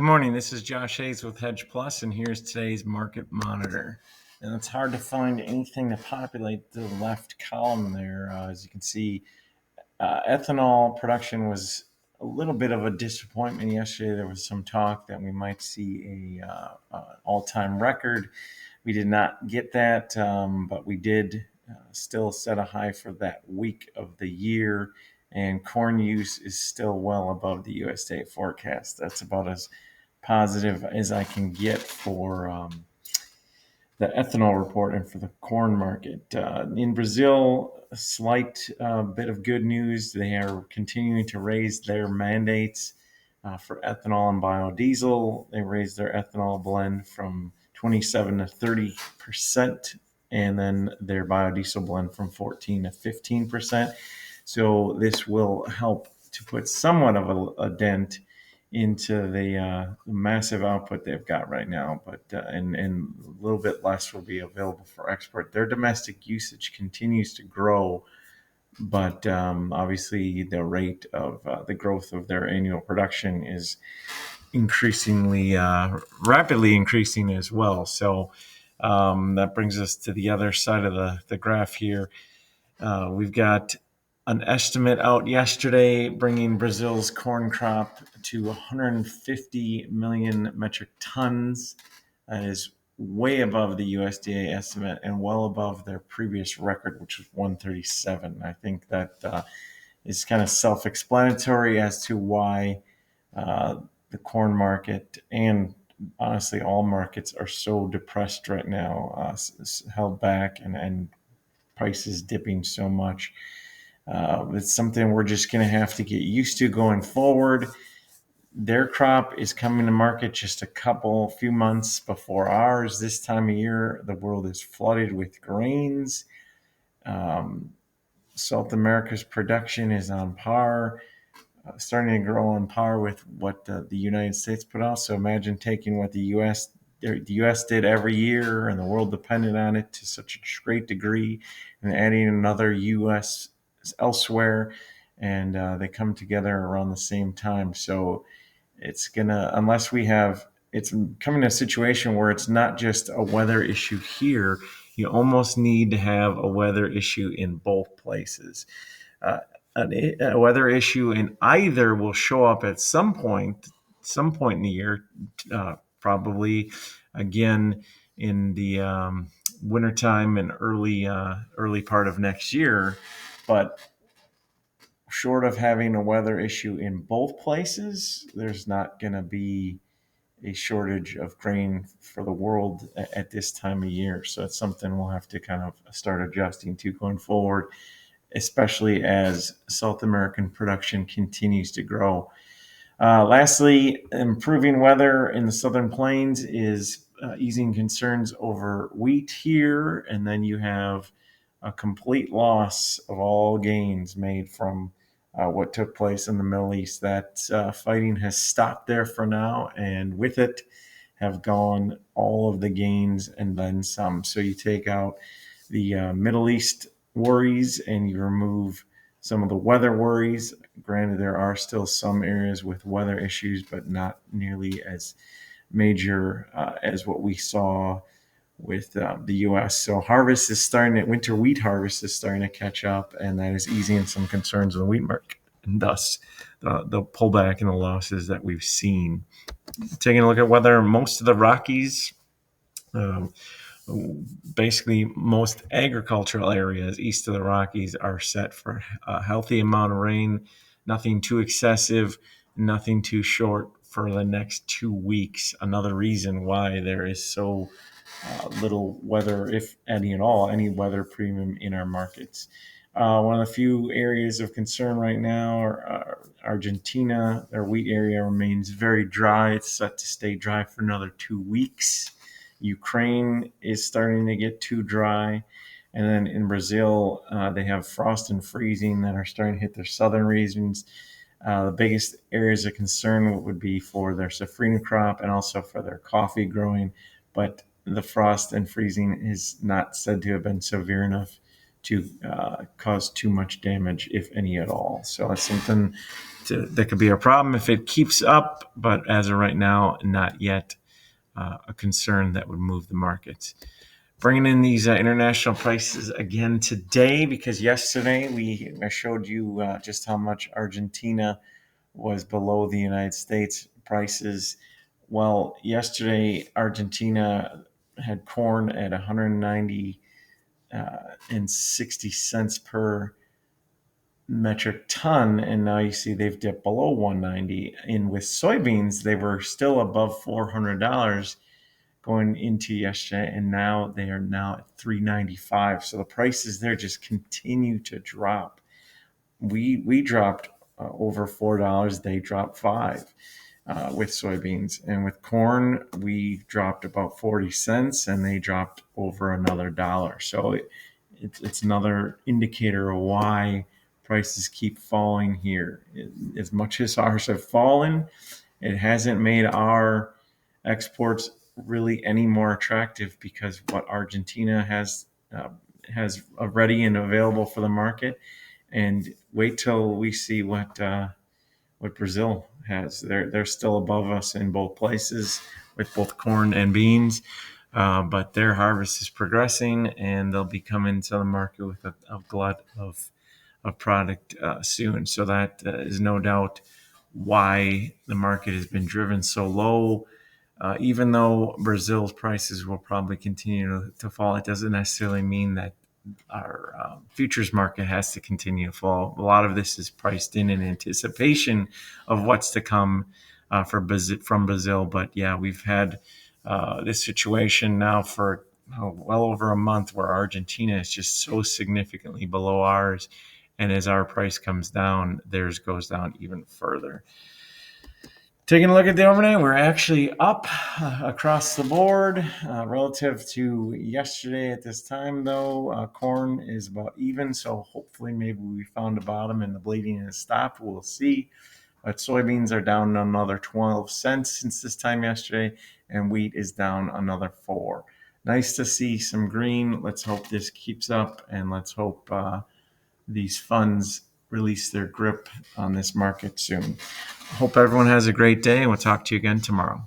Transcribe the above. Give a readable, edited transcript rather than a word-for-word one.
Good morning. This is Josh Hayes with Hedge Plus, and here's today's market monitor. And it's hard to find anything to populate the left column there. As you can see, ethanol production was a little bit of a disappointment yesterday. There was some talk that we might see a all-time record. We did not get that, but we did still set a high for that week of the year. And corn use is still well above the USDA forecast. That's about as positive as I can get for the ethanol report and for the corn market. In Brazil, a slight bit of good news. They are continuing to raise their mandates for ethanol and biodiesel. They raised their ethanol blend from 27 to 30%, and then their biodiesel blend from 14 to 15%. So this will help to put somewhat of a dent into the massive output they've got right now, but and a little bit less will be available for export. Their domestic usage continues to grow, but obviously the rate of the growth of their annual production is increasingly rapidly increasing as well. So that brings us to the other side of the graph here. We've got an estimate out yesterday bringing Brazil's corn crop to 150 million metric tons. That is way above the USDA estimate and well above their previous record, which was 137. I think that is kind of self-explanatory as to why the corn market and honestly all markets are so depressed right now, held back and prices dipping so much. It's something we're just going to have to get used to going forward. Their crop is coming to market just a few months before ours. This time of year, the world is flooded with grains. South America's production is on par, starting to grow on par with what the United States put out. So imagine taking what the U.S. did every year and the world depended on it to such a great degree, and adding another U.S. elsewhere, and they come together around the same time. So it's gonna, unless we have, it's coming to a situation where it's not just a weather issue here. You almost need to have a weather issue in both places. A weather issue in either will show up at some point in the year, probably again in the wintertime and early part of next year. But short of having a weather issue in both places, there's not going to be a shortage of grain for the world at this time of year. So it's something we'll have to kind of start adjusting to going forward, especially as South American production continues to grow. Lastly, improving weather in the Southern Plains is easing concerns over wheat here, and then you have a complete loss of all gains made from what took place in the Middle East. That fighting has stopped there for now, and with it have gone all of the gains and then some. So you take out the Middle East worries and you remove some of the weather worries. Granted, there are still some areas with weather issues, but not nearly as major as what we saw with the U.S. So winter wheat harvest is starting to catch up, and that is easing some concerns in the wheat market, and thus the pullback and the losses that we've seen. Taking a look at weather, most of the Rockies, basically most agricultural areas east of the Rockies are set for a healthy amount of rain, nothing too excessive, nothing too short for the next 2 weeks. Another reason why there is so little weather, if any at all, any weather premium in our markets. One of the few areas of concern right now are Argentina. Their wheat area remains very dry. It's set to stay dry for another 2 weeks. Ukraine is starting to get too dry. And then in Brazil, they have frost and freezing that are starting to hit their southern regions. The biggest areas of concern would be for their safrinha crop and also for their coffee growing. But the frost and freezing is not said to have been severe enough to cause too much damage, if any at all. So it's something that could be a problem if it keeps up, but as of right now, not yet a concern that would move the markets. Bringing in these international prices again today, because yesterday I showed you just how much Argentina was below the United States prices. Well, yesterday Argentina had corn at 190 and 60 cents per metric ton, and now you see they've dipped below 190. And with soybeans, they were still above $400 going into yesterday, and now they are now at 395. So the prices there just continue to drop. We dropped over $4. They dropped $5 with soybeans, and with corn we dropped about 40 cents, and they dropped over another dollar. So it's another indicator of why prices keep falling here. As much as ours have fallen, it hasn't made our exports really any more attractive, because what Argentina has ready and available for the market, and wait till we see what Brazil has. They're still above us in both places with both corn and beans, but their harvest is progressing, and they'll be coming to the market with a glut of product soon. So that is no doubt why the market has been driven so low. Even though Brazil's prices will probably continue to fall, it doesn't necessarily mean that our futures market has to continue to fall. A lot of this is priced in anticipation of what's to come from Brazil. But yeah, we've had this situation now for well over a month, where Argentina is just so significantly below ours. And as our price comes down, theirs goes down even further. Taking a look at the overnight, we're actually up across the board relative to yesterday at this time, though. Corn is about even, so hopefully maybe we found a bottom and the bleeding has stopped. We'll see. But soybeans are down another 12 cents since this time yesterday, and wheat is down another 4. Nice to see some green. Let's hope this keeps up, and let's hope these funds release their grip on this market soon. Hope everyone has a great day, and we'll talk to you again tomorrow.